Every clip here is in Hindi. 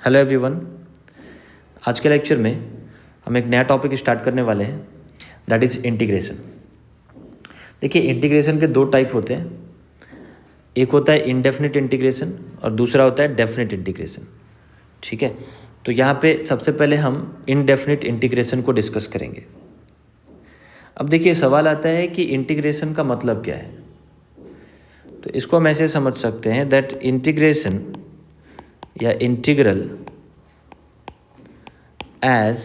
Hello everyone. आज के लेक्चर में हम एक नया टॉपिक स्टार्ट करने वाले हैं, दैट इज़ इंटीग्रेशन। देखिए, इंटीग्रेशन के दो टाइप होते हैं, एक होता है इनडेफिनिट इंटीग्रेशन और दूसरा होता है डेफिनिट इंटीग्रेशन। ठीक है, तो यहाँ पे सबसे पहले हम इनडेफिनिट इंटीग्रेशन को डिस्कस करेंगे। अब देखिए, सवाल आता है कि इंटीग्रेशन का मतलब क्या है। तो इसको हम ऐसे समझ सकते हैं दैट इंटीग्रेशन या integral as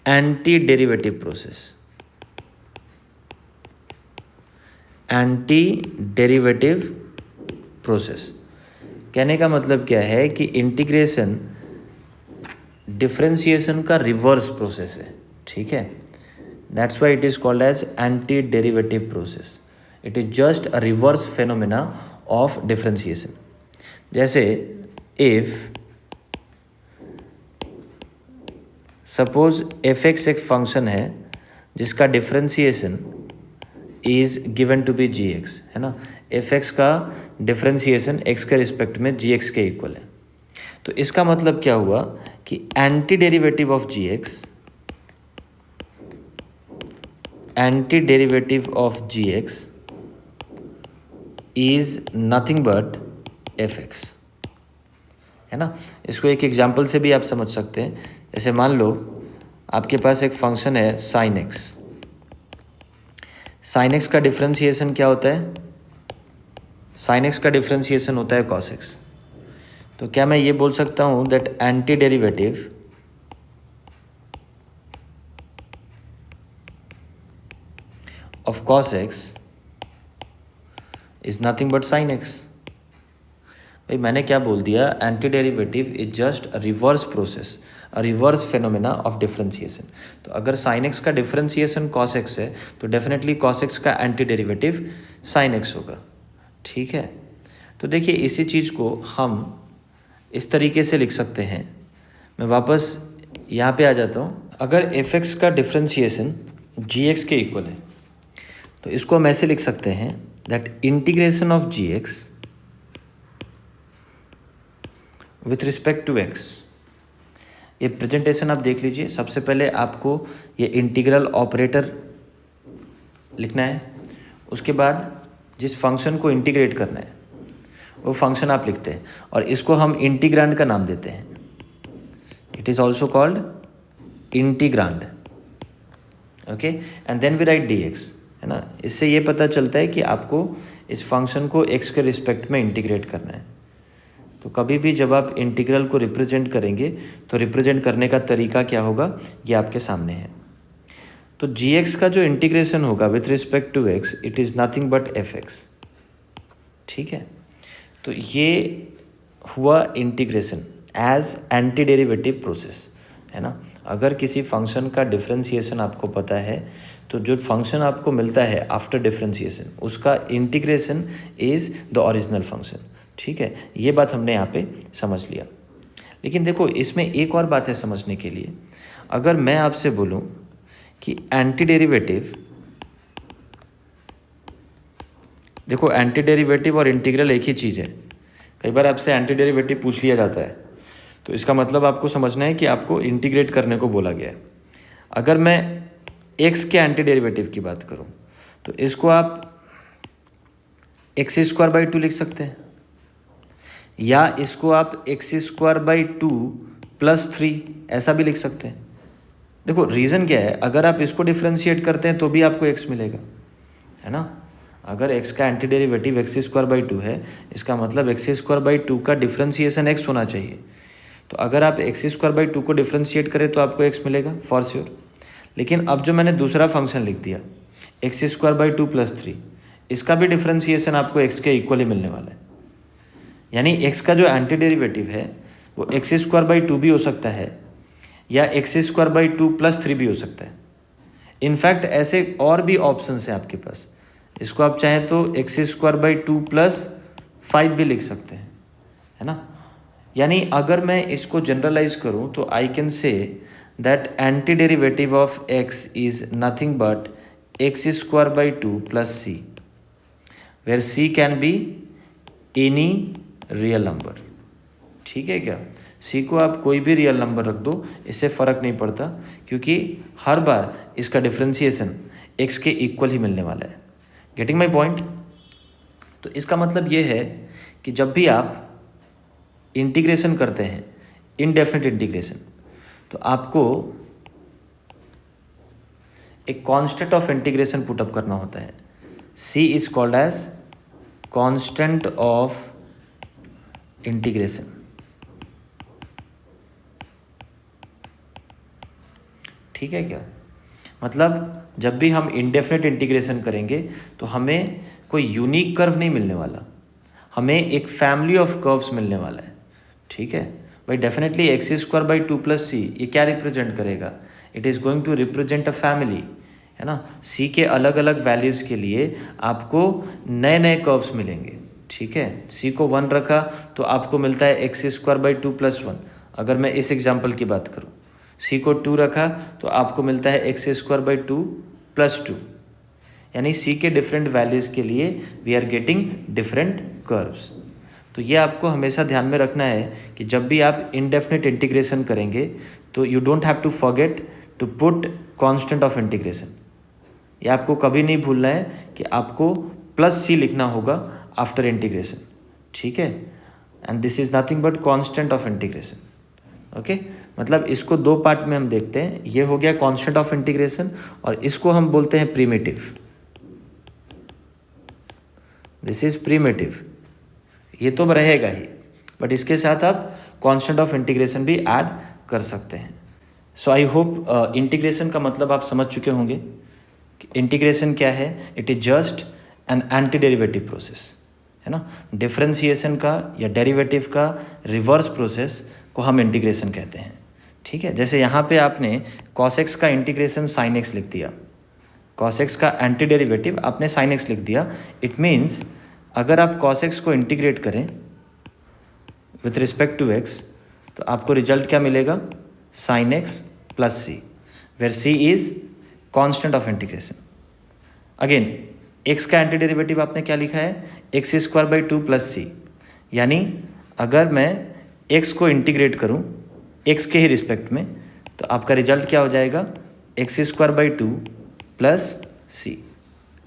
anti-derivative process। Antiderivative process कहने का मतलब क्या है कि इंटीग्रेशन डिफरेंशिएशन का रिवर्स प्रोसेस है। ठीक है, that's why it is called as antiderivative process. It is just a reverse phenomena of differentiation. जैसे इफ सपोज एफ एक्स एक फंक्शन है जिसका differentiation is given to be g x, है ना। एफ एक्स का डिफरेंशिएशन एक्स के रिस्पेक्ट में जी एक्स के इक्वल है। तो इसका मतलब क्या हुआ कि anti derivative of g x, anti derivative of g x is nothing but f x, है ना। इसको एक एग्जाम्पल से भी आप समझ सकते हैं। जैसे मान लो आपके पास एक फंक्शन है साइन एक्स। साइन एक्स का डिफरेंशिएशन क्या होता है? साइन एक्स का डिफरेंशिएशन होता है कॉस एक्स। तो क्या मैं ये बोल सकता हूँ that anti derivative of cos x is nothing but sine x? भाई मैंने क्या बोल दिया, anti derivative is just a reverse process, a reverse phenomena of differentiation. तो अगर साइन एक्स का डिफरेंशिएशन कॉस एक्स है तो डेफिनेटली कॉस एक्स का एंटी डेरिवेटिव साइन एक्स होगा। ठीक है, तो देखिए इसी चीज़ को हम इस तरीके से लिख सकते हैं। मैं वापस यहाँ पे आ जाता हूँ। अगर एफ एक्स का डिफरेंशिएशन जी एक्स के इक्वल है तो इसको हम ऐसे लिख सकते हैं that integration of g x with respect to x. ये प्रेजेंटेशन आप देख लीजिए। सबसे पहले आपको ये इंटीग्रल ऑपरेटर लिखना है, उसके बाद जिस फंक्शन को इंटीग्रेट करना है वो फंक्शन आप लिखते हैं और इसको हम इंटीग्रांड का नाम देते हैं। It is also called integrand. Okay, and then we write d x, है ना। इससे ये पता चलता है कि आपको इस फंक्शन को एक्स के रिस्पेक्ट में इंटीग्रेट करना है। तो कभी भी जब आप इंटीग्रल को रिप्रेजेंट करेंगे तो रिप्रेजेंट करने का तरीका क्या होगा, ये आपके सामने है। तो जी एक्स का जो इंटीग्रेशन होगा with respect to x, it is nothing but f x. ठीक है, तो ये हुआ integration as anti derivative process, है ना। अगर किसी फंक्शन का डिफरेंशिएशन आपको पता है तो जो फंक्शन आपको मिलता है आफ्टर डिफरेंशिएशन उसका integration is the original function. ठीक है, ये बात हमने यहाँ पे समझ लिया। लेकिन देखो, इसमें एक और बात है समझने के लिए। अगर मैं आपसे बोलूँ कि एंटी डेरिवेटिव, देखो एंटी डेरिवेटिव और इंटीग्रल एक ही चीज़ है। कई बार आपसे एंटी डेरिवेटिव पूछ लिया जाता है तो इसका मतलब आपको समझना है कि आपको इंटीग्रेट करने को बोला गया है। अगर मैं एक्स के एंटी डेरिवेटिव की बात करूँ तो इसको आप एक्स स्क्वायर बाई टू लिख सकते हैं, या इसको आप x square by two plus three ऐसा भी लिख सकते हैं। देखो रीज़न क्या है, अगर आप इसको डिफ्रेंशिएट करते हैं तो भी आपको एक्स मिलेगा, है ना। अगर एक्स का anti derivative x square by to है, इसका मतलब एक्स स्क्वायर बाई टू का डिफ्रेंशिएशन एक्स होना चाहिए। तो अगर आप एक्स स्क्वायर बाई टू को डिफ्रेंशिएट करें तो आपको एक्स मिलेगा फॉर श्योर। लेकिन अब जो मैंने दूसरा फंक्शन लिख दिया x square by two plus three, इसका भी डिफ्रेंशिएशन आपको एक्स के इक्वल ही मिलने वाला है। यानी एक्स का जो एंटी डेरिवेटिव है वो एक्स स्क्वायर बाई टू भी हो सकता है या x square by two plus three भी हो सकता है। इनफैक्ट ऐसे और भी ऑप्शन हैं आपके पास। इसको आप चाहें तो x square by two plus five भी लिख सकते हैं, है ना। यानी अगर मैं इसको जनरलाइज करूं तो I can say that anti derivative of x is nothing but x square by two plus C, where c can be any real number. ठीक है क्या। सी को आप कोई भी रियल नंबर रख दो, इससे फ़र्क नहीं पड़ता, क्योंकि हर बार इसका डिफ्रेंसिएशन एक्स के इक्वल ही मिलने वाला है। Getting my point. तो इसका मतलब ये है कि जब भी आप इंटीग्रेशन करते हैं, इनडेफिनेट इंटीग्रेशन, तो आपको एक कांस्टेंट ऑफ इंटीग्रेशन पुटअप करना होता है। C is called as constant of integration. ठीक है क्या। मतलब जब भी हम इंडेफिनेट इंटीग्रेशन करेंगे तो हमें कोई यूनिक कर्व नहीं मिलने वाला, हमें एक फैमिली ऑफ कर्व्स मिलने वाला है। ठीक है भाई, definitely x square by two plus C ये क्या रिप्रेजेंट करेगा, it is going to represent a family, है ना। सी के अलग अलग वैल्यूज़ के लिए आपको नए नए कर्व्स मिलेंगे। ठीक है, सी को 1 रखा तो आपको मिलता है x square by two plus one. अगर मैं इस एग्जाम्पल की बात करूँ, सी को 2 रखा तो आपको मिलता है x square by two plus two. यानी सी के डिफरेंट वैल्यूज़ के लिए we are getting different curves. तो ये आपको हमेशा ध्यान में रखना है कि जब भी आप इनडेफिनेट इंटीग्रेशन करेंगे तो you don't have to forget to put constant of integration. ये आपको कभी नहीं भूलना है कि आपको प्लस सी लिखना होगा आफ्टर इंटीग्रेशन। ठीक है, and this is nothing but constant of integration. Okay, मतलब इसको दो पार्ट में हम देखते हैं। ये हो गया कांस्टेंट ऑफ इंटीग्रेशन और इसको हम बोलते हैं प्रीमिटिव। दिस इज प्रीमिटिव, ये तो रहेगा ही, बट इसके साथ आप कांस्टेंट ऑफ इंटीग्रेशन भी ऐड कर सकते हैं। सो आई होप इंटीग्रेशन का मतलब आप समझ चुके होंगे। इंटीग्रेशन क्या है, it is just an anti derivative process, है ना। डिफरेंशिएशन का या डेरिवेटिव का रिवर्स प्रोसेस को हम इंटीग्रेशन कहते हैं। ठीक है, जैसे यहाँ पे आपने cos x का इंटीग्रेशन sin x लिख दिया, cos x का एंटी डेरिवेटिव आपने sin x लिख दिया। इट मीन्स अगर आप cos x को इंटीग्रेट करें विथ रिस्पेक्ट टू x तो आपको रिजल्ट क्या मिलेगा, sin x plus C, where C is constant of integration. Again x का एंटी डेरिवेटिव आपने क्या लिखा है, x square by two plus C. यानी अगर मैं x को इंटीग्रेट करूं x के ही रिस्पेक्ट में तो आपका रिजल्ट क्या हो जाएगा, x square by two plus c.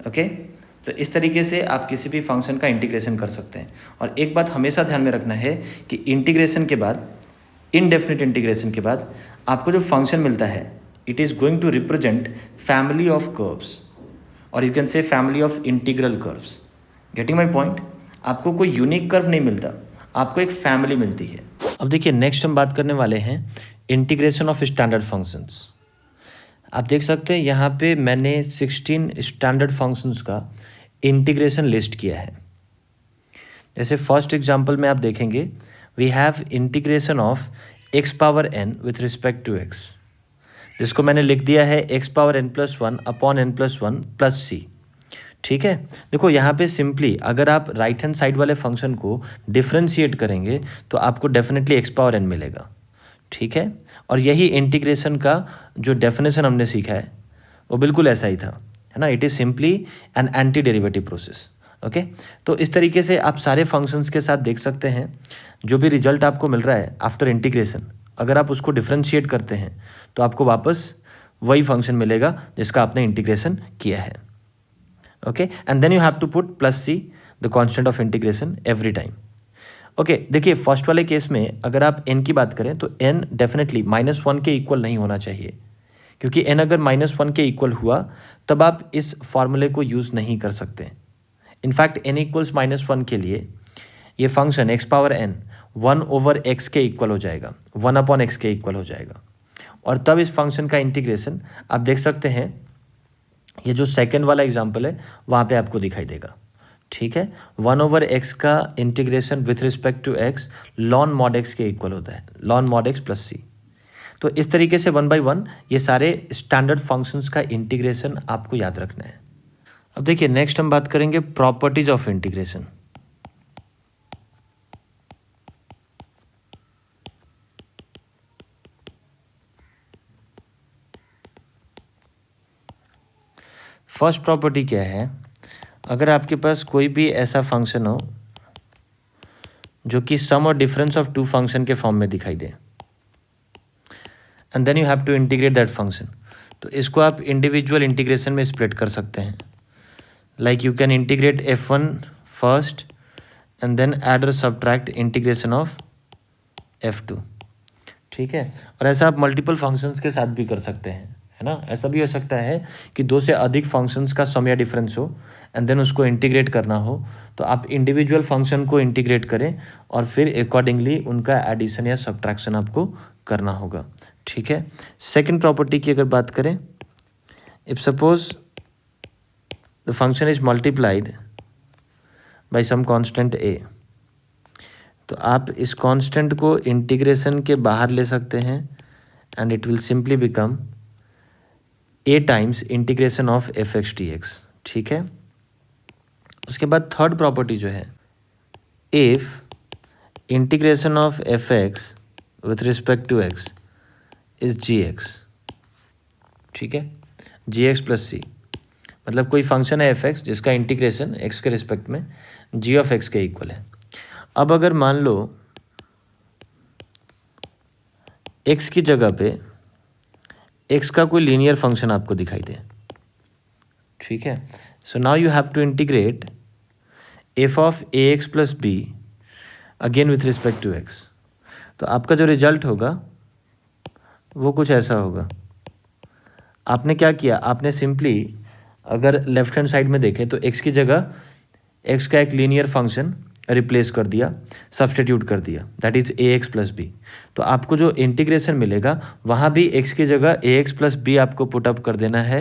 Okay, तो इस तरीके से आप किसी भी फंक्शन का इंटीग्रेशन कर सकते हैं। और एक बात हमेशा ध्यान में रखना है कि इंटीग्रेशन के बाद, इनडेफिनिट इंटीग्रेशन के बाद आपको जो फंक्शन मिलता है it is going to represent family of curves, और you can say family of integral curves. Getting my point. आपको कोई यूनिक कर्व नहीं मिलता, आपको एक फैमिली मिलती है। अब देखिए नेक्स्ट हम बात करने वाले हैं इंटीग्रेशन ऑफ स्टैंडर्ड फंक्शंस। आप देख सकते हैं यहाँ पे मैंने 16 स्टैंडर्ड फंक्शंस का इंटीग्रेशन लिस्ट किया है। जैसे फर्स्ट एग्जांपल में आप देखेंगे we have integration of x power n with respect to x, जिसको मैंने लिख दिया है x power n plus one upon n plus one plus सी। ठीक है, देखो यहाँ पे सिंपली अगर आप राइट हैंड साइड वाले फंक्शन को डिफ्रेंशिएट करेंगे तो आपको डेफिनेटली एक्स पावर एन मिलेगा। ठीक है, और यही इंटीग्रेशन का जो डेफिनेशन हमने सीखा है वो बिल्कुल ऐसा ही था, है ना। It is simply an anti derivative process. Okay, तो इस तरीके से आप सारे फंक्शंस के साथ देख सकते हैं जो भी रिजल्ट आपको मिल रहा है आफ्टर इंटीग्रेशन, अगर आप उसको डिफ्रेंशिएट करते हैं तो आपको वापस वही फंक्शन मिलेगा जिसका आपने इंटीग्रेशन किया है। Okay, and then you have to put plus c the constant of integration every time. Okay, देखिए फर्स्ट वाले केस में अगर आप n की बात करें तो n डेफिनेटली -1 के इक्वल नहीं होना चाहिए, क्योंकि n अगर -1 के इक्वल हुआ तब आप इस फॉर्मूले को यूज़ नहीं कर सकते। इनफैक्ट n इक्वल्स -1 के लिए ये function x power n 1/x के इक्वल हो जाएगा, 1/x के इक्वल हो जाएगा। और तब इस फंक्शन का इंटीग्रेशन आप देख सकते हैं, ये जो सेकेंड वाला एग्जाम्पल है वहाँ पे आपको दिखाई देगा। ठीक है, 1/x का integration with respect to x ln mod x के इक्वल होता है, ln mod x plus c. तो इस तरीके से 1 by 1 ये सारे स्टैंडर्ड फंक्शंस का इंटीग्रेशन आपको याद रखना है। अब देखिए नेक्स्ट हम बात करेंगे properties of integration. First property क्या है, अगर आपके पास कोई भी ऐसा फंक्शन हो जो कि सम और डिफरेंस ऑफ टू फंक्शन के फॉर्म में दिखाई दे, and then you have to integrate that function. तो इसको आप इंडिविजुअल इंटीग्रेशन में स्प्लिट कर सकते हैं। Like you can integrate f1 first and then add और सब्ट्रैक्ट इंटीग्रेशन ऑफ f2, ठीक है। और ऐसा आप मल्टीपल फंक्शंस के साथ भी कर सकते हैं, है ना। ऐसा भी हो सकता है कि दो से अधिक फंक्शंस का सम या डिफरेंस हो एंड देन उसको इंटीग्रेट करना हो, तो आप इंडिविजुअल फंक्शन को इंटीग्रेट करें और फिर अकॉर्डिंगली उनका एडिशन या सब्ट्रैक्शन आपको करना होगा, ठीक है। सेकेंड प्रॉपर्टी की अगर बात करें, if suppose the function is multiplied by some constant a, तो आप इस कांस्टेंट को इंटीग्रेशन के बाहर ले सकते हैं and it will simply become a times integration of f(x) dx, ठीक है। उसके बाद थर्ड प्रॉपर्टी जो है, if integration of f(x) with respect to x is gx, ठीक है, gx प्लस c। मतलब कोई फंक्शन है f(x) जिसका इंटीग्रेशन x के रिस्पेक्ट में g ऑफ x के इक्वल है। अब अगर मान लो x की जगह पे x का कोई लीनियर फंक्शन आपको दिखाई दे, ठीक है। So now you have to integrate f of ax plus b again with respect to x। तो आपका जो रिजल्ट होगा वो कुछ ऐसा होगा। आपने क्या किया, आपने सिंपली अगर लेफ्ट हैंड साइड में देखें तो x की जगह x का एक लीनियर फंक्शन रिप्लेस कर दिया, सब्सटीट्यूट कर दिया, that is ax plus b. तो आपको जो इंटीग्रेशन मिलेगा वहाँ भी x की जगह ax प्लस बी आपको पुट अप कर देना है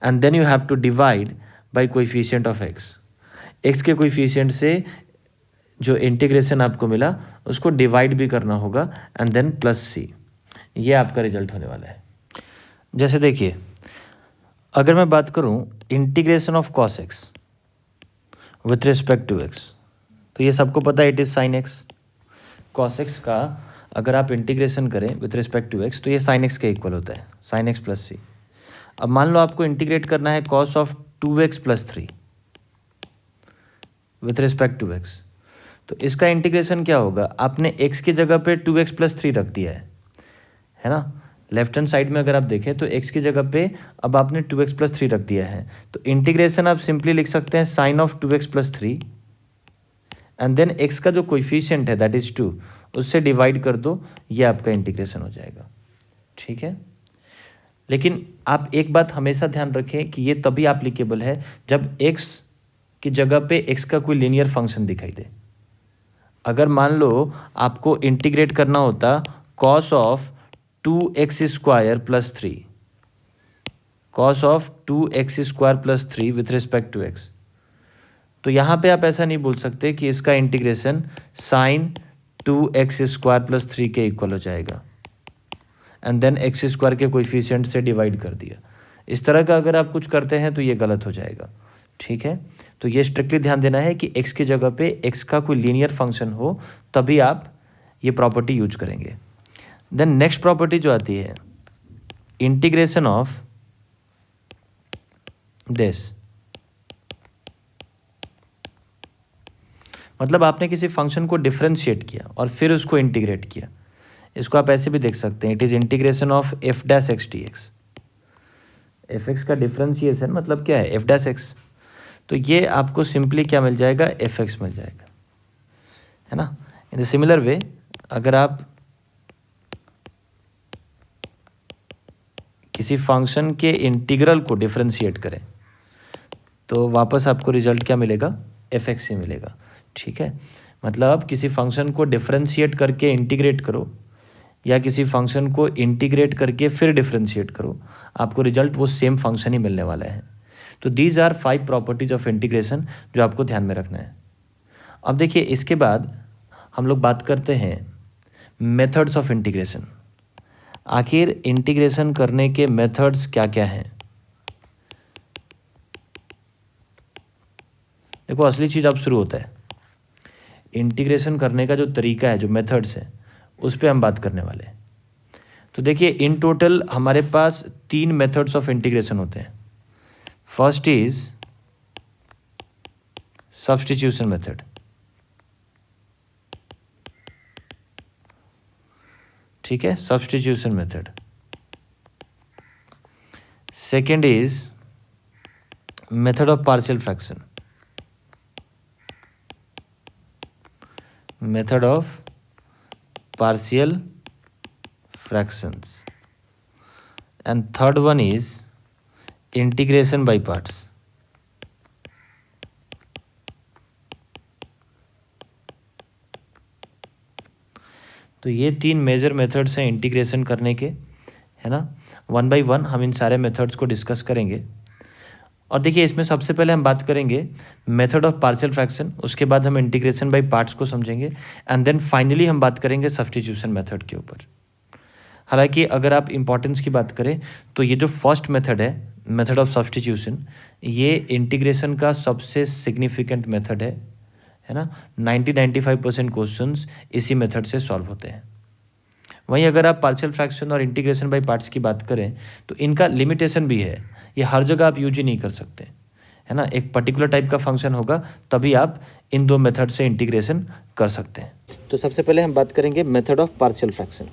and then you have to divide by coefficient of x के कोएफिशिएंट से जो इंटीग्रेशन आपको मिला उसको डिवाइड भी करना होगा एंड देन प्लस c। ये आपका रिजल्ट होने वाला है। जैसे देखिए, अगर मैं बात करूं integration of cos x with respect to x, तो ये सबको पता है it is sine x। cos x का अगर आप इंटीग्रेशन करें विथ रिस्पेक्ट टू x तो ये साइन x के इक्वल होता है, साइन x प्लस c। अब मान लो आपको इंटीग्रेट करना है cos of 2x plus 3 with respect to x, तो इसका इंटीग्रेशन क्या होगा, आपने x की जगह पे 2x प्लस 3 रख दिया है ना। लेफ्ट हैंड साइड में अगर आप देखें तो x की जगह पे अब आपने 2x प्लस 3 रख दिया है, तो इंटीग्रेशन आप सिंपली लिख सकते हैं sine of 2x plus 3 and then x का जो कोएफिशिएंट है दैट इज 2 उससे डिवाइड कर दो, ये आपका इंटीग्रेशन हो जाएगा, ठीक है। लेकिन आप एक बात हमेशा ध्यान रखें कि ये तभी एप्लीकेबल है जब x की जगह पे x का कोई लीनियर फंक्शन दिखाई दे। अगर मान लो आपको इंटीग्रेट करना होता cos of 2x square plus 3, cos of 2x square plus 3 with respect to x, तो यहाँ पे आप ऐसा नहीं बोल सकते कि इसका integration sign 2x square plus 3 के इक्वल हो जाएगा एंड देन x स्क्वायर के कोएफिशिएंट से डिवाइड कर दिया। इस तरह का अगर आप कुछ करते हैं तो ये गलत हो जाएगा, ठीक है। तो ये स्ट्रिक्टली ध्यान देना है कि x की जगह पे x का कोई लीनियर फंक्शन हो तभी आप ये प्रॉपर्टी यूज करेंगे। देन नेक्स्ट प्रॉपर्टी जो आती है इंटीग्रेशन ऑफ दिस, मतलब आपने किसी फंक्शन को डिफरेंशिएट किया और फिर उसको इंटीग्रेट किया। इसको आप ऐसे भी देख सकते हैं, it is integration of f dash x dx। f(x) का डिफरेंशिएशन मतलब क्या है, f डैश x। तो ये आपको सिंपली क्या मिल जाएगा, f(x) मिल जाएगा, है ना। इन द सिमिलर वे अगर आप किसी फंक्शन के इंटीग्रल को डिफरेंशिएट करें तो वापस आपको रिजल्ट क्या मिलेगा, f(x) ही मिलेगा, ठीक है। मतलब किसी फंक्शन को डिफरेंशिएट करके इंटीग्रेट करो या किसी फंक्शन को इंटीग्रेट करके फिर डिफरेंशिएट करो, आपको रिजल्ट वो सेम फंक्शन ही मिलने वाला है। तो these are 5 properties of integration जो आपको ध्यान में रखना है। अब देखिए इसके बाद हम लोग बात करते हैं मेथड्स ऑफ इंटीग्रेशन। आखिर इंटीग्रेशन करने के मेथड्स क्या क्या हैं। देखो असली चीज़ अब शुरू होता है, इंटीग्रेशन करने का जो तरीका है, जो मेथड्स है, उस पर हम बात करने वाले हैं। तो देखिए इन टोटल हमारे पास 3 मेथड्स ऑफ इंटीग्रेशन होते हैं। फर्स्ट इज सब्स्टिट्यूशन मेथड, ठीक है, substitution method. Second is method of partial fraction, method of partial fractions, and third one is integration by parts. तो ये 3 मेजर मेथड्स हैं इंटीग्रेशन करने के, है ना। वन बाय वन हम इन सारे मेथड्स को डिस्कस करेंगे। और देखिए, इसमें सबसे पहले हम बात करेंगे मेथड ऑफ पार्शियल फ्रैक्शन, उसके बाद हम इंटीग्रेशन बाय पार्ट्स को समझेंगे, एंड देन फाइनली हम बात करेंगे सब्स्टिट्यूशन मेथड के ऊपर। हालांकि अगर आप इंपॉर्टेंस की बात करें तो ये जो फर्स्ट मेथड है, मेथड ऑफ सब्स्टिट्यूशन, ये इंटीग्रेशन का सबसे सिग्निफिकेंट मेथड है ना। 90-95% क्वेश्चंस इसी मेथड से सॉल्व होते हैं। वहीं अगर आप पार्शियल फ्रैक्शन और इंटीग्रेशन बाय पार्ट्स की बात करें तो इनका लिमिटेशन भी है, ये हर जगह आप यूज ही नहीं कर सकते, है ना। एक पर्टिकुलर टाइप का फंक्शन होगा तभी आप इन दो मेथड से इंटीग्रेशन कर सकते हैं। तो सबसे पहले हम बात करेंगे मेथड ऑफ पार्शियल फ्रैक्शन।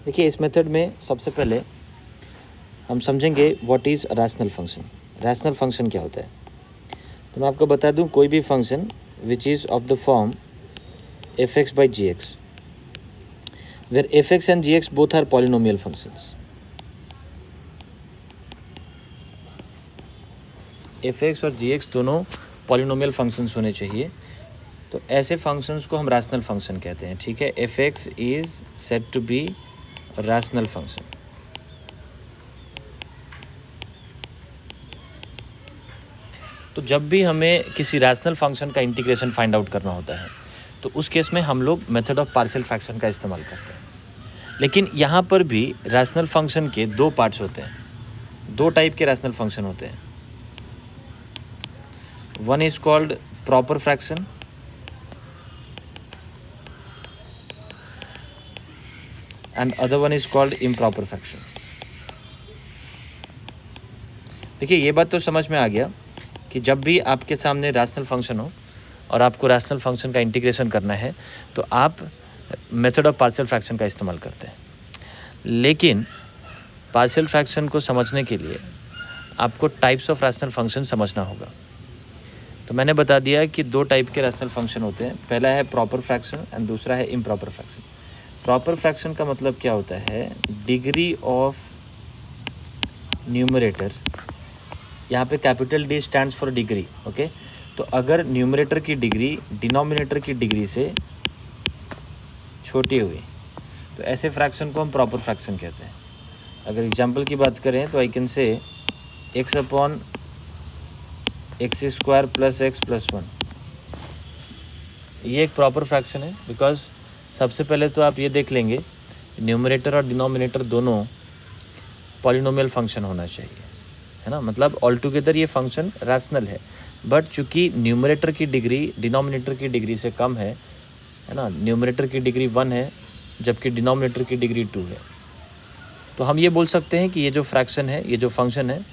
देखिए, इस मेथड में सबसे पहले हम समझेंगे what is rational function. Rational function क्या होता है, तो मैं आपको बता दूं, कोई भी function which is of the form f(x) by gx, where f(x) and gx both are polynomial functions. f(x) और gx दोनों पॉलिनोमियल फंक्शंस होने चाहिए, तो ऐसे फंक्शंस को हम रैशनल फंक्शन कहते हैं। ठीक है, f(x) is said to be rational function. तो जब भी हमें किसी रैशनल फंक्शन का इंटीग्रेशन फाइंड आउट करना होता है तो उस केस में हम लोग मेथड ऑफ पार्शियल फ्रैक्शन का इस्तेमाल करते हैं। लेकिन यहाँ पर भी रैशनल फंक्शन के दो पार्ट्स होते हैं, दो टाइप के रैशनल फंक्शन होते हैं। One is called proper fraction and other one is called improper fraction. देखिए, ये बात तो समझ में आ गया कि जब भी आपके सामने रैशनल फंक्शन हो और आपको रैशनल फंक्शन का इंटीग्रेशन करना है तो आप मेथड ऑफ पार्शियल फ्रैक्शन का इस्तेमाल करते हैं। लेकिन पार्शियल फ्रैक्शन को समझने के लिए आपको टाइप्स ऑफ रैशनल फंक्शन समझना होगा। तो मैंने बता दिया कि दो टाइप के रैशनल फंक्शन होते हैं, पहला है प्रॉपर फ्रैक्शन एंड दूसरा है इम्प्रॉपर फ्रैक्शन। प्रॉपर फ्रैक्शन का मतलब क्या होता है, डिग्री ऑफ न्यूमरेटर, यहाँ पे capital D stands for degree, okay. तो अगर न्यूमरेटर की डिग्री डिनोमिनेटर की डिग्री से छोटी हुई तो ऐसे फ्रैक्शन को हम प्रॉपर फ्रैक्शन कहते हैं। अगर एग्जांपल की बात करें तो आई कैन से x/(x² + x + 1), ये एक प्रॉपर फ्रैक्शन है। बिकॉज सबसे पहले तो आप ये देख लेंगे न्यूमरेटर और डिनोमिनेटर दोनों पॉलिनोमियल फंक्शन होना चाहिए, है ना। मतलब ऑल टुगेदर ये फंक्शन रैशनल है, बट चूंकि न्यूमरेटर की डिग्री डिनोमिनेटर की डिग्री से कम है ना, न्यूमरेटर की डिग्री 1 है जबकि डिनोमिनेटर की डिग्री 2 है, तो हम ये बोल सकते हैं कि ये जो फ्रैक्शन है, ये जो फंक्शन है,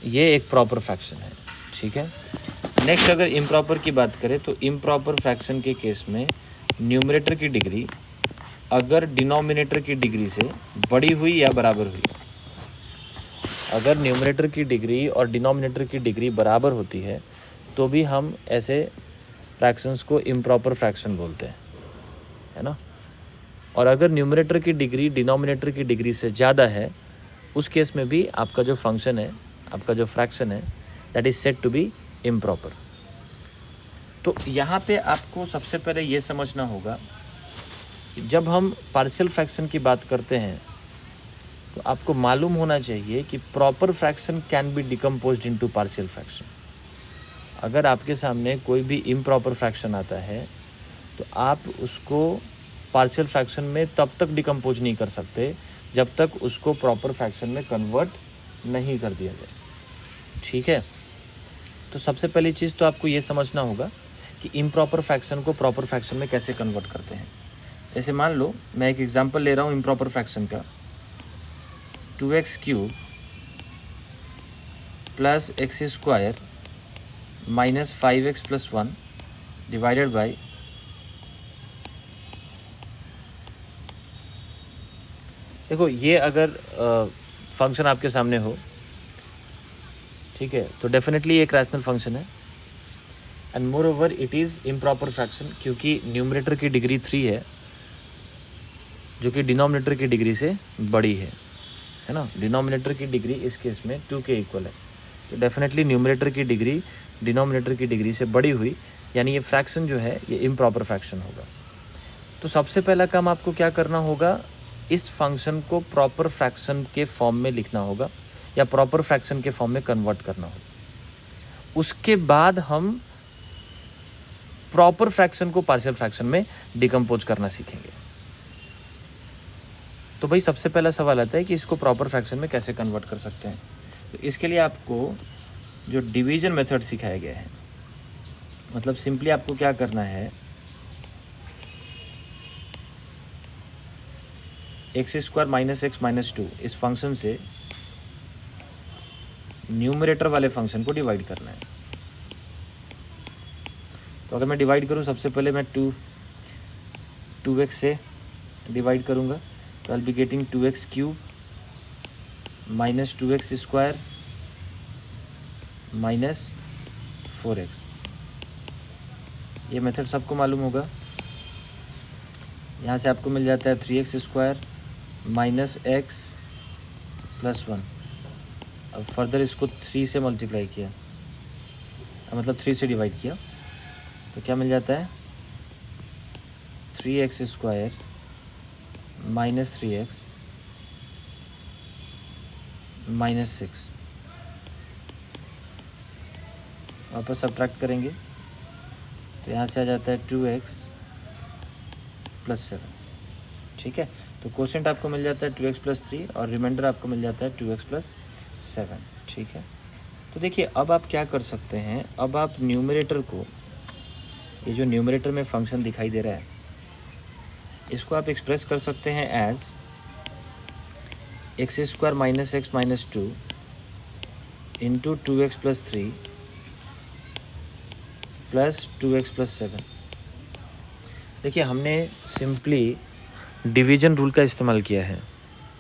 ये एक प्रॉपर फ्रैक्शन है। ठीक है, नेक्स्ट अगर इम्प्रॉपर की बात करें तो इम्प्रॉपर फ्रैक्शन के केस में न्यूमरेटर की डिग्री अगर डिनोमिनेटर की डिग्री से बड़ी हुई या बराबर हुई, अगर न्यूमरेटर की डिग्री और डिनोमिनेटर की डिग्री बराबर होती है तो भी हम ऐसे फ्रैक्शंस को इम्प्रॉपर फ्रैक्शन बोलते हैं, है ना। और अगर न्यूमरेटर की डिग्री डिनोमिनेटर की डिग्री से ज़्यादा है, उस केस में भी आपका जो फंक्शन है, आपका जो फ्रैक्शन है, that is said to be improper. तो यहाँ पे आपको सबसे पहले ये समझना होगा कि जब हम पार्शियल फ्रैक्शन की बात करते हैं तो आपको मालूम होना चाहिए कि proper fraction can be decomposed into partial fraction. अगर आपके सामने कोई भी इम्प्रॉपर फ्रैक्शन आता है तो आप उसको पार्शियल फ्रैक्शन में तब तक डिकम्पोज नहीं कर सकते जब तक उसको प्रॉपर फ्रैक्शन में कन्वर्ट नहीं कर दिया जाए। ठीक है, तो सबसे पहली चीज़ तो आपको ये समझना होगा कि इम्प्रॉपर फ्रैक्शन को प्रॉपर फ्रैक्शन में कैसे कन्वर्ट करते हैं। जैसे मान लो मैं एक एग्जांपल ले रहा हूँ इम्प्रॉपर फ्रैक्शन का, 2x³ plus x square minus 5x plus 1 divided by देखो ये अगर फंक्शन आपके सामने हो, ठीक है, तो डेफिनेटली एक रैशनल फंक्शन है and more over it is improper fraction, क्योंकि न्यूमरेटर की डिग्री 3 है जो कि डिनोमिनेटर की डिग्री से बड़ी है ना। डिनोमिनेटर की डिग्री इस केस में 2 के इक्वल है, तो डेफिनेटली न्यूमरेटर की डिग्री डिनोमिनेटर की डिग्री से बड़ी हुई, यानी ये फ्रैक्शन जो है ये इम्प्रॉपर फ्रैक्शन होगा। तो सबसे पहला काम आपको क्या करना होगा, इस फंक्शन को प्रॉपर फ्रैक्शन के फॉर्म में लिखना होगा या प्रॉपर फ्रैक्शन के फॉर्म में कन्वर्ट करना होगा। उसके बाद हम प्रॉपर फ्रैक्शन को पार्शियल फ्रैक्शन में डिकम्पोज करना सीखेंगे। तो भाई सबसे पहला सवाल आता है कि इसको प्रॉपर फ्रैक्शन में कैसे कन्वर्ट कर सकते हैं। तो इसके लिए आपको जो डिवीजन मेथड सिखाया गया है, मतलब सिंपली आपको क्या करना है, x square minus x minus 2 इस फंक्शन से न्यूमरेटर वाले फंक्शन को डिवाइड करना है। तो अगर मैं डिवाइड करूं, सबसे पहले मैं 2x से डिवाइड करूंगा, तो I will be getting 2x cube minus 2x square minus 4x। ये मेथड सबको मालूम होगा। यहाँ से आपको मिल जाता है 3x square minus x plus 1। अब फर्दर इसको 3 से मल्टीप्लाई किया, मतलब 3 से डिवाइड किया, तो क्या मिल जाता है 3x square minus 3x minus 6। वापस सब्ट्रैक्ट करेंगे तो यहाँ से आ जाता है 2x प्लस 7। ठीक है, तो कोशेंट आपको मिल जाता है 2x प्लस 3 और रिमाइंडर आपको मिल जाता है 2x प्लस 7। ठीक है, तो देखिए अब आप क्या कर सकते हैं, अब आप न्यूमरेटर को, ये जो न्यूमरेटर में फंक्शन दिखाई दे रहा है, इसको आप एक्सप्रेस कर सकते हैं as x square minus x minus 2 into 2x plus 3 plus 2x plus 7। देखिए हमने सिंपली डिवीजन रूल का इस्तेमाल किया है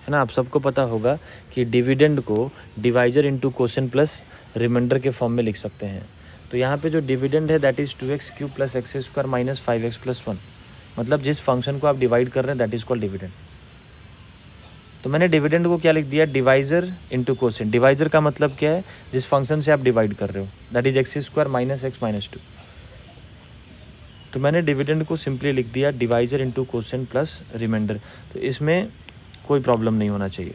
ना। आप सबको पता होगा कि डिविडेंड को divisor into quotient plus remainder के फॉर्म में लिख सकते हैं। तो यहाँ पे जो डिविडेंड है that is 2x cube plus x square minus 5x plus 1, मतलब जिस फंक्शन को आप डिवाइड कर रहे हैं दैट इज़ कॉल्ड डिविडेंड। तो मैंने डिविडेंड को क्या लिख दिया, डिवाइजर इंटू कोसेंट। डिवाइजर का मतलब क्या है, जिस फंक्शन से आप डिवाइड कर रहे हो, that is x square minus x minus 2। तो मैंने डिविडेंड को सिंपली लिख दिया divisor into quotient plus remainder. तो इसमें कोई प्रॉब्लम नहीं होना चाहिए।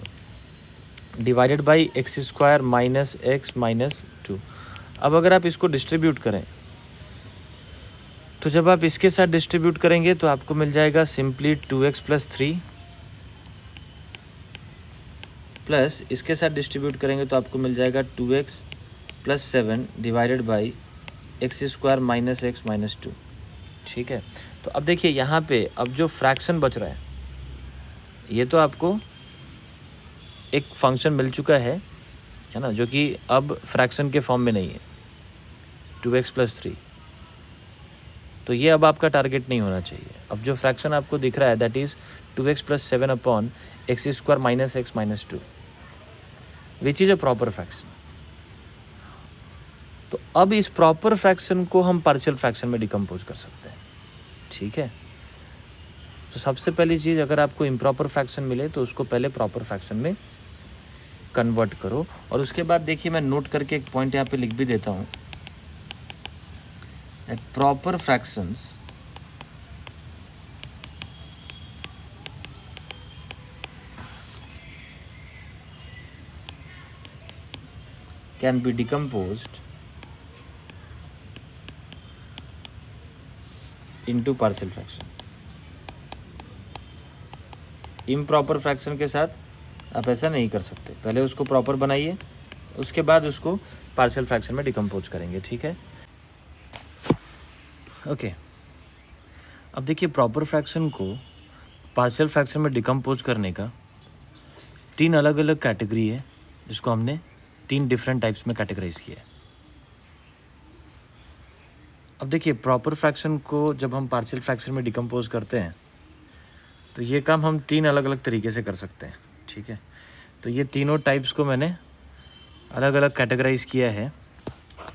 Divided by x square minus x minus 2। अब अगर आप इसको डिस्ट्रीब्यूट करें, तो जब आप इसके साथ डिस्ट्रीब्यूट करेंगे तो आपको मिल जाएगा सिंपली 2x प्लस 3 प्लस इसके साथ डिस्ट्रीब्यूट करेंगे तो आपको मिल जाएगा 2x plus 7 divided by x square minus x minus 2। ठीक है, तो अब देखिए यहाँ पे अब जो फ्रैक्शन बच रहा है, ये तो आपको एक फंक्शन मिल चुका है ना, जो कि अब फ्रैक्शन के फॉर्म में नहीं है, 2x प्लस 3। तो ये अब आपका टारगेट नहीं होना चाहिए। अब जो फ्रैक्शन आपको दिख रहा है that is 2x plus 7 upon x square minus x minus 2 which is a proper fraction. तो अब इस प्रॉपर फ्रैक्शन को हम पार्शियल फ्रैक्शन में डिकम्पोज कर सकते हैं। ठीक है, तो सबसे पहली चीज़, अगर आपको इम्प्रॉपर फ्रैक्शन मिले तो उसको पहले प्रॉपर फ्रैक्शन में कन्वर्ट करो। और उसके बाद देखिए मैं नोट करके एक पॉइंट यहाँ पे लिख भी देता हूँ, proper fractions can be decomposed into partial fraction। Improper fraction के साथ आप ऐसा नहीं कर सकते, पहले उसको प्रॉपर बनाइए, उसके बाद उसको पार्शियल फ्रैक्शन में डिकम्पोज करेंगे। ठीक है, ओके। अब देखिए प्रॉपर फ्रैक्शन को पार्शियल फ्रैक्शन में डिकम्पोज करने का 3 अलग अलग कैटेगरी है जिसको हमने 3 डिफरेंट टाइप्स में कैटेगराइज किया है। अब देखिए प्रॉपर फ्रैक्शन को जब हम पार्शियल फ्रैक्शन में डिकम्पोज करते हैं तो ये काम हम 3 अलग अलग तरीके से कर सकते हैं, ठीक है। तो ये तीनों टाइप्स को मैंने अलग अलग कैटेगराइज किया है।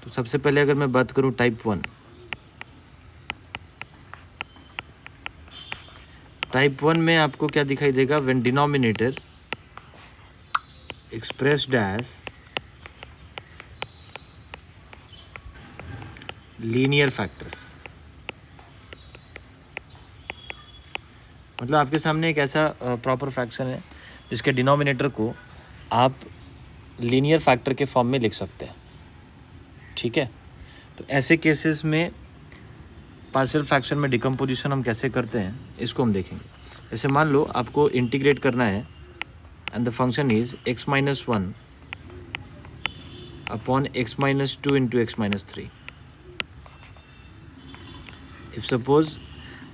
तो सबसे पहले अगर मैं बात करूँ टाइप 1 में आपको क्या दिखाई देगा, when denominator expressed as linear factors. मतलब आपके सामने एक ऐसा प्रॉपर फ्रैक्शन है जिसके डिनोमिनेटर को आप लीनियर फैक्टर के फॉर्म में लिख सकते हैं, ठीक है। तो ऐसे केसेस में पार्शियल फ्रैक्शन में डिकम्पोजिशन हम कैसे करते हैं इसको हम देखेंगे। जैसे मान लो आपको इंटीग्रेट करना है and the function is x-1 upon x-2 into x-3। If suppose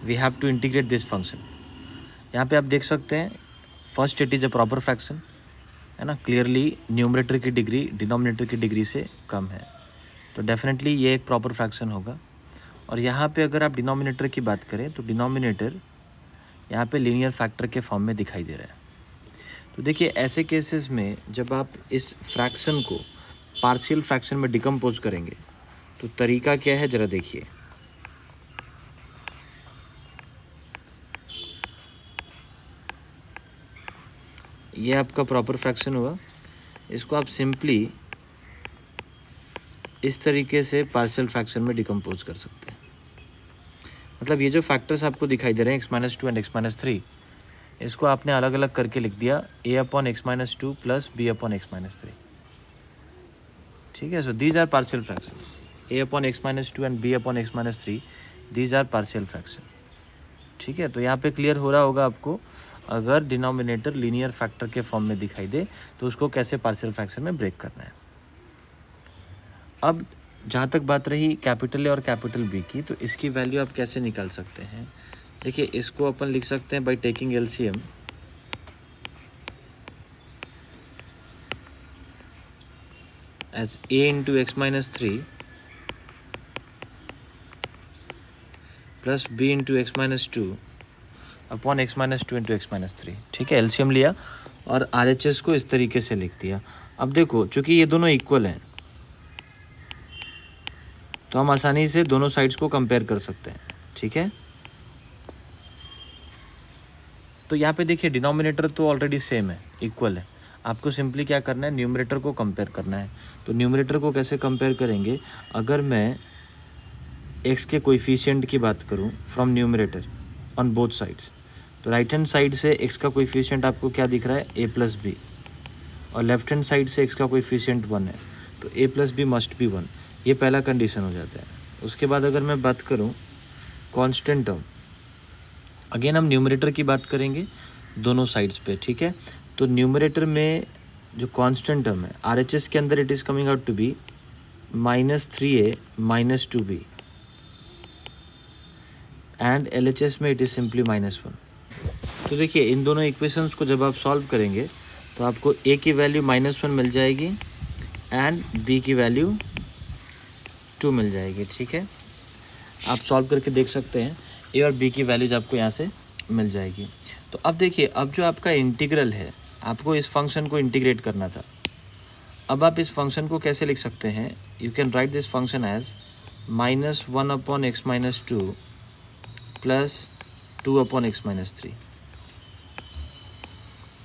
we have to integrate this function, यहाँ पे आप देख सकते हैं first it is a proper fraction, है ना। क्लियरली न्यूमरेटर की डिग्री डिनोमिनेटर की डिग्री से कम है, तो डेफिनेटली ये एक प्रॉपर फ्रैक्शन होगा। और यहाँ पे अगर आप डिनोमिनेटर की बात करें तो डिनोमिनेटर यहाँ पे लीनियर फैक्टर के फॉर्म में दिखाई दे रहा है। तो देखिए ऐसे केसेस में जब आप इस फ्रैक्शन को पार्शियल फ्रैक्शन में डिकम्पोज करेंगे तो तरीका क्या है ज़रा देखिए। ये आपका प्रॉपर फ्रैक्शन हुआ, इसको आप सिंपली इस तरीके से पार्शियल फ्रैक्शन में डिकम्पोज कर सकते हैं। मतलब ये जो फैक्टर्स आपको दिखाई दे रहे हैं x-2 एंड x-3, इसको आपने अलग अलग करके लिख दिया a/x-2 प्लस b/x-3, ठीक है। So these are partial fractions, a/x-2 and b/x-3, these are partial fraction, ठीक है। तो यहाँ पे क्लियर हो रहा होगा आपको, अगर डिनोमिनेटर लीनियर फैक्टर के फॉर्म में दिखाई दे तो उसको कैसे पार्शियल फ्रैक्शन में ब्रेक करना है। अब जहाँ तक बात रही कैपिटल ए और कैपिटल बी की, तो इसकी वैल्यू आप कैसे निकाल सकते हैं। देखिए इसको अपन लिख सकते हैं by taking LCM, as a into x-3 plus b into x-2 upon x-2 into x-3, ठीक है। एलसीएम लिया और RHS को इस तरीके से लिख दिया। अब देखो चूंकि ये दोनों इक्वल हैं तो हम आसानी से दोनों साइड्स को कंपेयर कर सकते हैं, ठीक है। तो यहाँ पे देखिए डिनोमिनेटर तो ऑलरेडी सेम है, इक्वल है। आपको सिंपली क्या करना है, न्यूमरेटर को कंपेयर करना है। तो न्यूमरेटर को कैसे कंपेयर करेंगे, अगर मैं x के कोएफिशिएंट की बात करूँ from numerator on both sides, तो राइट हैंड साइड से x का कोएफिशिएंट आपको क्या दिख रहा है, a प्लस बी, और लेफ्ट हैंड साइड से x का कोएफिशिएंट 1 है, तो a plus b must be 1। ये पहला कंडीशन हो जाता है। उसके बाद अगर मैं बात करूँ कांस्टेंट टर्म, अगेन हम न्यूमरेटर की बात करेंगे दोनों साइड्स पे, ठीक है। तो न्यूमरेटर में जो कांस्टेंट टर्म है RHS के अंदर it is coming out to be -3a - 2b and LHS में इट इज़ सिंपली -1। तो देखिए इन दोनों इक्वेशंस को जब आप सॉल्व करेंगे तो आपको a की वैल्यू -1 मिल जाएगी एंड b की वैल्यू 2 मिल जाएगी, ठीक है। आप सॉल्व करके देख सकते हैं, a और b की वैल्यूज आपको यहाँ से मिल जाएगी। तो अब देखिए अब जो आपका इंटीग्रल है, आपको इस फंक्शन को इंटीग्रेट करना था। अब आप इस फंक्शन को कैसे लिख सकते हैं, you can write this function as -1/x-2 plus 2/x-3।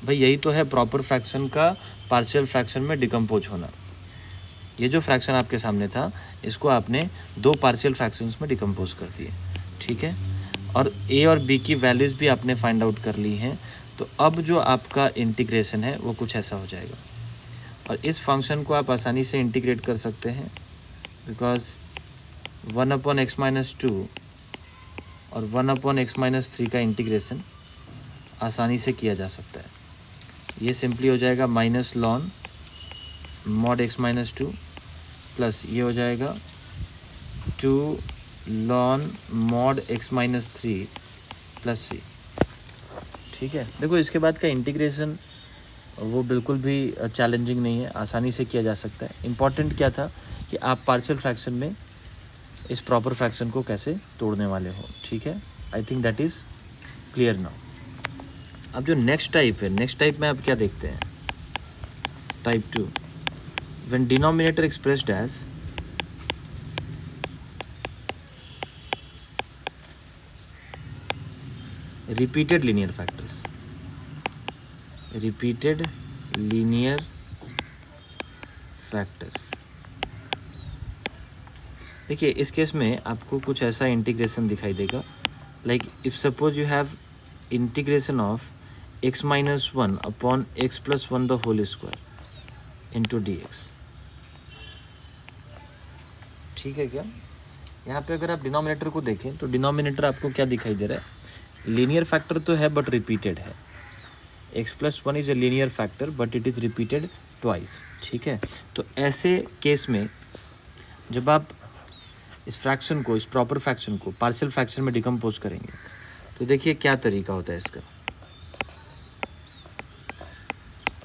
भाई यही तो है प्रॉपर फ्रैक्शन का पार्शियल फ्रैक्शन में डिकम्पोज होना। ये जो फ्रैक्शन आपके सामने था इसको आपने 2 पार्शियल फ्रैक्शंस में डिकम्पोज कर दिए, ठीक है। और a और b की वैल्यूज़ भी आपने फाइंड आउट कर ली हैं। तो अब जो आपका इंटीग्रेशन है वो कुछ ऐसा हो जाएगा, और इस फंक्शन को आप आसानी से इंटीग्रेट कर सकते हैं, बिकॉज 1/x-2 और 1/x-3 का इंटीग्रेशन आसानी से किया जा सकता है। ये सिंपली हो जाएगा -ln mod x-2 प्लस ये हो जाएगा 2ln mod x-3 plus c, ठीक है। देखो इसके बाद का इंटीग्रेशन वो बिल्कुल भी चैलेंजिंग नहीं है, आसानी से किया जा सकता है। इम्पॉर्टेंट क्या था कि आप पार्शियल फ्रैक्शन में इस प्रॉपर फ्रैक्शन को कैसे तोड़ने वाले हो, ठीक है। I think that is clear now. अब जो नेक्स्ट टाइप है, नेक्स्ट टाइप में आप क्या देखते हैं, type 2, when denominator expressed as repeated linear factors, repeated linear factors। देखिए इस केस में आपको कुछ ऐसा इंटीग्रेशन दिखाई देगा, like if suppose you have integration of x minus 1 upon x plus 1 the whole square into dx, ठीक है क्या। यहाँ पे अगर आप डिनोमिनेटर को देखें तो डिनोमिनेटर आपको क्या दिखाई दे रहा है, लीनियर फैक्टर तो है बट रिपीटेड है। x plus 1 is a linear factor but it is repeated twice, ठीक है। तो ऐसे केस में जब आप इस फ्रैक्शन को, इस प्रॉपर फ्रैक्शन को पार्शियल फ्रैक्शन में डिकम्पोज करेंगे तो देखिए क्या तरीका होता है इसका।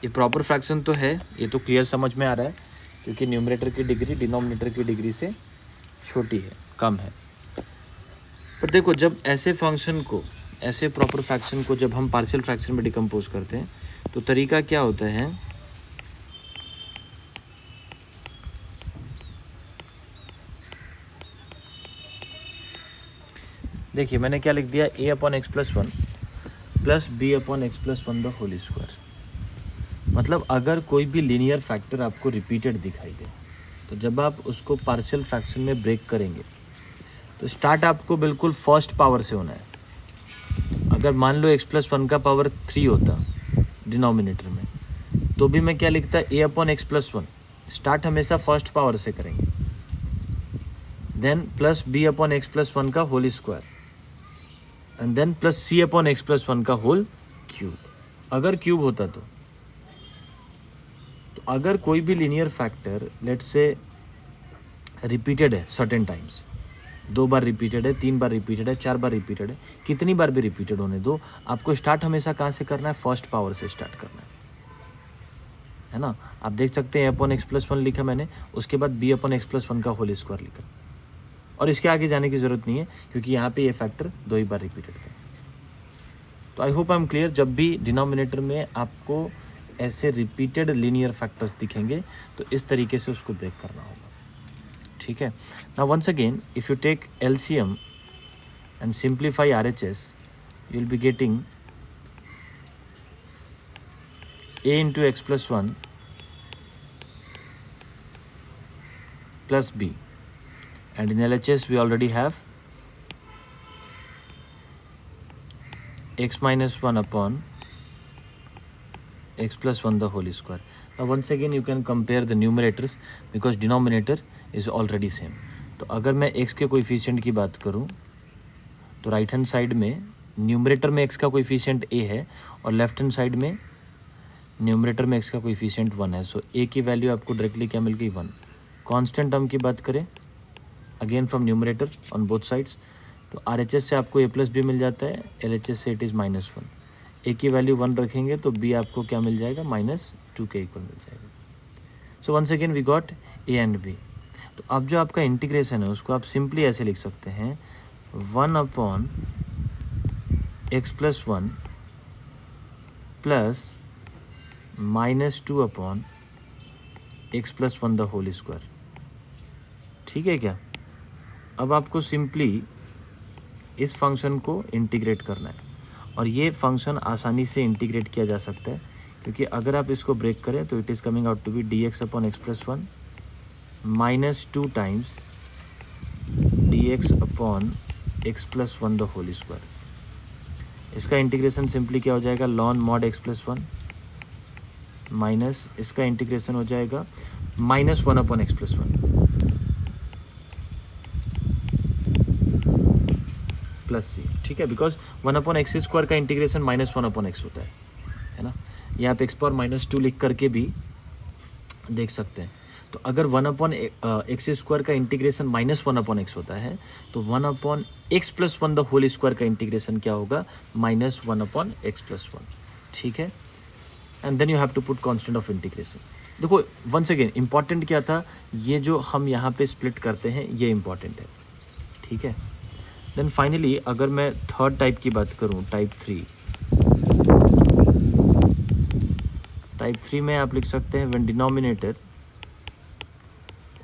ये प्रॉपर फ्रैक्शन तो है, ये तो क्लियर समझ में आ रहा है क्योंकि न्यूमरेटर की डिग्री डिनोमिनेटर की डिग्री से छोटी है, कम है। पर देखो जब ऐसे फंक्शन को, ऐसे प्रॉपर फ्रैक्शन को जब हम पार्शियल फ्रैक्शन में डिकम्पोज करते हैं तो तरीका क्या होता है, देखिए मैंने क्या लिख दिया, a upon x plus 1 plus b upon x plus 1 the whole square. मतलब अगर कोई भी लीनियर फैक्टर आपको रिपीटेड दिखाई दे तो जब आप उसको पार्शियल फ्रैक्शन में ब्रेक करेंगे तो स्टार्ट आपको बिल्कुल फर्स्ट पावर से होना है। अगर मान लो x प्लस 1 का पावर 3 होता डिनोमिनेटर में तो भी मैं क्या लिखता, a upon x plus 1, start हमेशा फर्स्ट पावर से करेंगे, then plus b upon x plus 1 का whole square and then plus c upon x plus 1 का होल क्यूब। अगर क्यूब होता तो अगर कोई भी linear factor let's say repeated है सर्टेन टाइम्स, 2 बार रिपीटेड है, 3 बार रिपीटेड है, 4 बार रिपीटेड है, कितनी बार भी रिपीटेड होने दो, आपको स्टार्ट हमेशा कहाँ से करना है, फर्स्ट पावर से स्टार्ट करना है ना। आप देख सकते हैं अपॉन एक्स प्लस 1 लिखा मैंने, उसके बाद b अपॉन एक्स प्लस 1 का होल स्क्वायर लिखा, और इसके आगे जाने की ज़रूरत नहीं है क्योंकि यहाँ पे ये फैक्टर 2 ही बार रिपीटेड थे। तो I hope I am clear. जब भी डिनोमिनेटर में आपको ऐसे रिपीटेड लीनियर फैक्टर्स दिखेंगे तो इस तरीके से उसको ब्रेक करना होगा, ठीक है। Now once again if you take LCM and simplify RHS you will be getting a into x plus 1 plus b, and in LHS we already have x minus 1 upon x plus 1 the whole square. Now once again you can compare the numerators because denominator is already same. तो अगर मैं x के कोएफिशिएंट की बात करूं तो राइट हैंड साइड में न्यूमरेटर में x का कोएफिशिएंट a है और लेफ्ट हैंड साइड में न्यूमरेटर में x का कोएफिशिएंट 1 है। सो a की वैल्यू आपको डायरेक्टली क्या मिल गई, 1। कांस्टेंट टर्म की बात करें again from numerator on both sides तो RHS से आपको a प्लस बी मिल जाता है, LHS से इट इज़ -1। a की वैल्यू 1 रखेंगे तो b आपको क्या मिल जाएगा, -2 के इक्वल मिल जाएगा। So once again we got a and b। तो अब जो आपका इंटीग्रेशन है उसको आप सिंपली ऐसे लिख सकते हैं, 1 upon x plus 1 plus -2 upon x plus 1 the whole square, ठीक है क्या। अब आपको सिंपली इस फंक्शन को इंटीग्रेट करना है और ये फंक्शन आसानी से इंटीग्रेट किया जा सकता है क्योंकि अगर आप इसको ब्रेक करें तो it is coming out to be dx upon x plus 1 -2 times dx upon x plus 1 the whole square. इसका इंटीग्रेशन सिंपली क्या हो जाएगा, लॉन मॉड एक्स प्लस 1 माइनस इसका इंटीग्रेशन हो जाएगा -1 अपॉन एक्स प्लस 1 प्लस सी, ठीक है। बिकॉज 1 अपॉन एक्स स्क्वायर का इंटीग्रेशन -1 अपॉन एक्स होता है ना। ये आप एक्स पावर -2 लिख करके भी देख सकते हैं। तो अगर 1 अपॉन एक्स स्क्वायर का इंटीग्रेशन -1 अपॉन एक्स होता है तो 1 upon x plus 1 the whole square का इंटीग्रेशन क्या होगा, -1 अपॉन एक्स प्लस 1, ठीक है। And then you have to put constant of integration. देखो वंस अगेन इंपॉर्टेंट क्या था, ये जो हम यहाँ पे स्प्लिट करते हैं ये इंपॉर्टेंट है, ठीक है। देन फाइनली अगर मैं थर्ड टाइप की बात करूँ, टाइप थ्री में आप लिख सकते हैं when denominator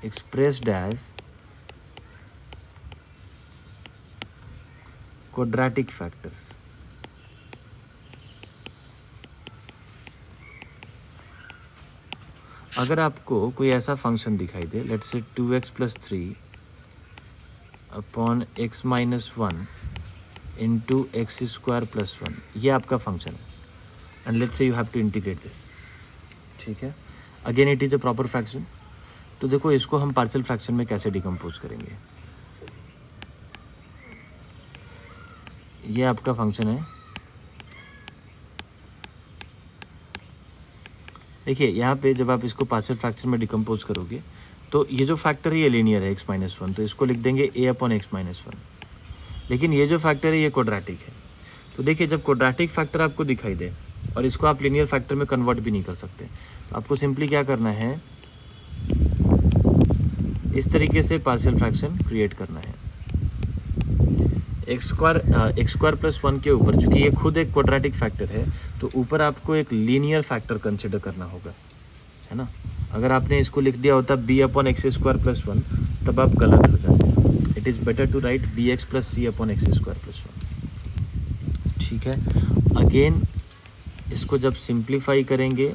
expressed as quadratic factors. अगर आपको कोई ऐसा फंक्शन दिखाई दे, let's say 2x + 3 upon x - 1 into x² + 1, ये आपका फंक्शन है and let's say you have to integrate this, ठीक है। Again it is a proper fraction. तो देखो इसको हम पार्शियल फ्रैक्शन में कैसे डिकम्पोज करेंगे। ये आपका फंक्शन है, देखिए यहाँ पे जब आप इसको पार्शियल फ्रैक्शन में डिकम्पोज करोगे तो ये जो फैक्टर है ये लीनियर है x - 1, तो इसको लिख देंगे a/x - 1। लेकिन ये जो फैक्टर है ये क्वाड्रेटिक है। तो देखिए जब क्वाड्रेटिक फैक्टर आपको दिखाई दे और इसको आप लीनियर फैक्टर में कन्वर्ट भी नहीं कर सकते, तो आपको सिंपली क्या करना है, इस तरीके से पार्शियल फ्रैक्शन क्रिएट करना है। x² + 1 के ऊपर, चूंकि ये खुद एक क्वाड्रेटिक फैक्टर है, तो ऊपर आपको एक लीनियर फैक्टर कंसिडर करना होगा, है ना। अगर आपने इसको लिख दिया होता b/x² + 1, तब आप गलत हो जाते। It is better to write bx + c/x² + 1, ठीक है। अगेन इसको जब सिंप्लीफाई करेंगे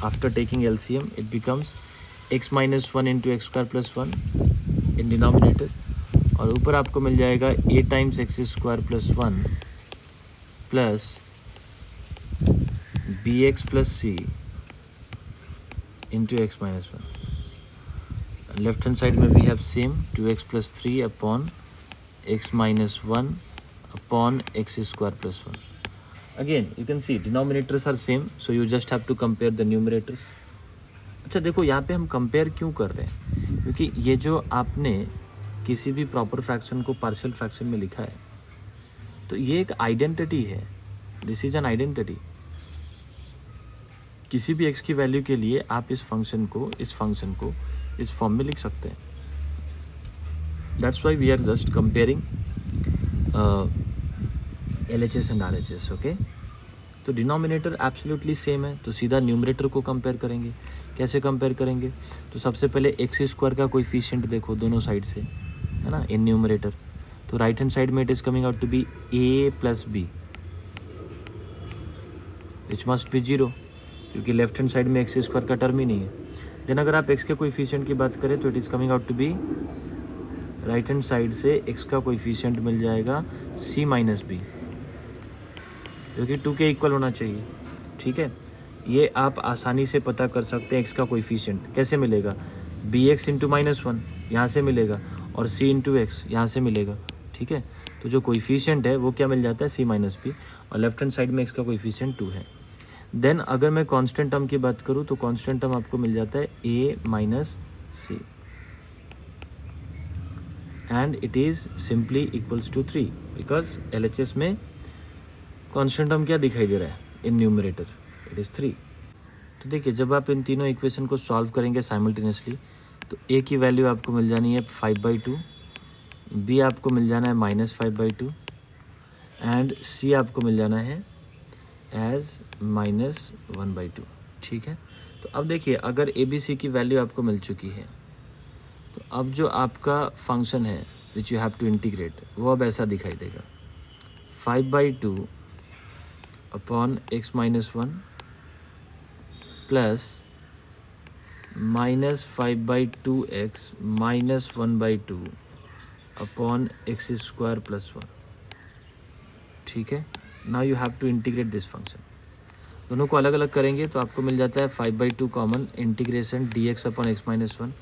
after taking LCM, it becomes x - 1 into x² + 1 in denominator, और ऊपर आपको मिल जाएगा a times x² + 1 plus bx + c into x - 1। Left hand side में we have same 2x + 3 upon x - 1 upon x² + 1। Again you can see denominators are same, so you just have to compare the numerators. अच्छा देखो यहाँ पे हम कंपेयर क्यों कर रहे हैं, क्योंकि ये जो आपने किसी भी प्रॉपर फ्रैक्शन को पार्शियल फ्रैक्शन में लिखा है, तो ये एक आइडेंटिटी है, दिस इज एन आइडेंटिटी। किसी भी x की वैल्यू के लिए आप इस फंक्शन को इस फॉर्म में लिख सकते हैं। That's why we are just comparing LHS and RHS, okay. तो डिनोमिनेटर एब्सोल्युटली सेम है, तो सीधा न्यूमरेटर को कंपेयर करेंगे। कैसे कंपेयर करेंगे, तो सबसे पहले x² का कोएफिशिएंट देखो दोनों साइड से, है ना, इन न्यूमरेटर। तो राइट हैंड साइड में it is coming out to be a + b which must be 0, क्योंकि लेफ्ट हैंड साइड में x² का टर्म ही नहीं है। देन अगर आप x के कोएफिशिएंट की बात करें तो it is coming out to be, right hand side से x का कोएफिशिएंट मिल जाएगा c - b, जो कि 2 के इक्वल होना चाहिए, ठीक है। ये आप आसानी से पता कर सकते हैं x का कोएफिशिएंट कैसे मिलेगा, bx इंटू -1 यहाँ से मिलेगा और c इंटू x यहाँ से मिलेगा, ठीक है। तो जो कोएफिशिएंट है वो क्या मिल जाता है, c - b, और लेफ्ट हैंड साइड में x का कोएफिशिएंट 2 है। देन अगर मैं कांस्टेंट टर्म की बात करूँ तो कांस्टेंट टर्म आपको मिल जाता है a - c and it is simply equals to 3, because LHS में कांस्टेंट टर्म क्या दिखाई दे रहा है इन न्यूमरेटर, इट इज़ 3। तो देखिए जब आप इन तीनों इक्वेशन को सॉल्व करेंगे साइमल्टेनियसली, तो a की वैल्यू आपको मिल जानी है 5/2, b आपको मिल जाना है -5/2 एंड c आपको मिल जाना है एज -1/2, ठीक है। तो अब देखिए अगर ABC की वैल्यू आपको मिल चुकी है, तो अब जो आपका फंक्शन है which you have to integrate, वो अब ऐसा दिखाई देगा, 5/2 upon x - 1 plus -5/2x - 1/2 upon x² + 1, ठीक है। Now you have to integrate this function. दोनों को अलग अलग करेंगे तो आपको मिल जाता है 5/2 common integration dx upon x - 1,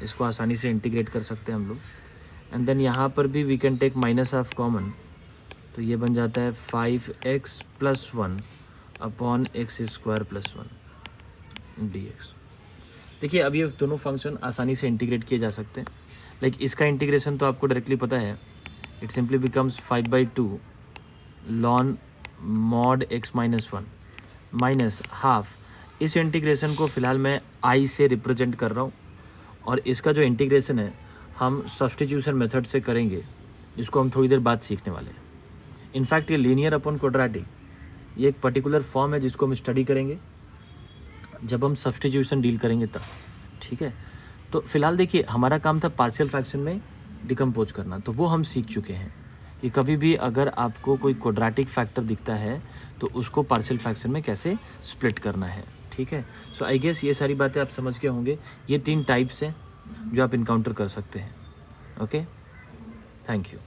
इसको आसानी से इंटीग्रेट कर सकते हैं हम लोग। एंड देन यहाँ पर भी we can take -half common, तो ये बन जाता है 5x + 1 अपॉन x² + 1 dx। देखिए अब ये दोनों फंक्शन आसानी से इंटीग्रेट किए जा सकते हैं। लाइक इसका इंटीग्रेशन तो आपको डायरेक्टली पता है, it simply becomes 5/2 ln mod x - 1 minus half, इस इंटीग्रेशन को फ़िलहाल मैं आई से रिप्रेजेंट कर रहा हूँ, और इसका जो इंटीग्रेशन है हम सब्स्टिट्यूशन मेथड से करेंगे, इसको हम थोड़ी देर बाद सीखने वाले हैं। इनफैक्ट ये लीनियर अपॉन क्वाड्रेटिक, ये एक पर्टिकुलर फॉर्म है जिसको हम स्टडी करेंगे जब हम सब्स्टिट्यूशन डील करेंगे तब, ठीक है। तो फिलहाल देखिए हमारा काम था पार्शियल फ्रैक्शन में डिकम्पोज करना, तो वो हम सीख चुके हैं कि कभी भी अगर आपको कोई क्वाड्रेटिक फैक्टर दिखता है तो उसको पार्शियल फ्रैक्शन में कैसे स्प्लिट करना है, ठीक है। सो आई गेस ये सारी बातें आप समझ के होंगे। ये 3 टाइप्स हैं जो आप इनकाउंटर कर सकते हैं। Okay, thank you.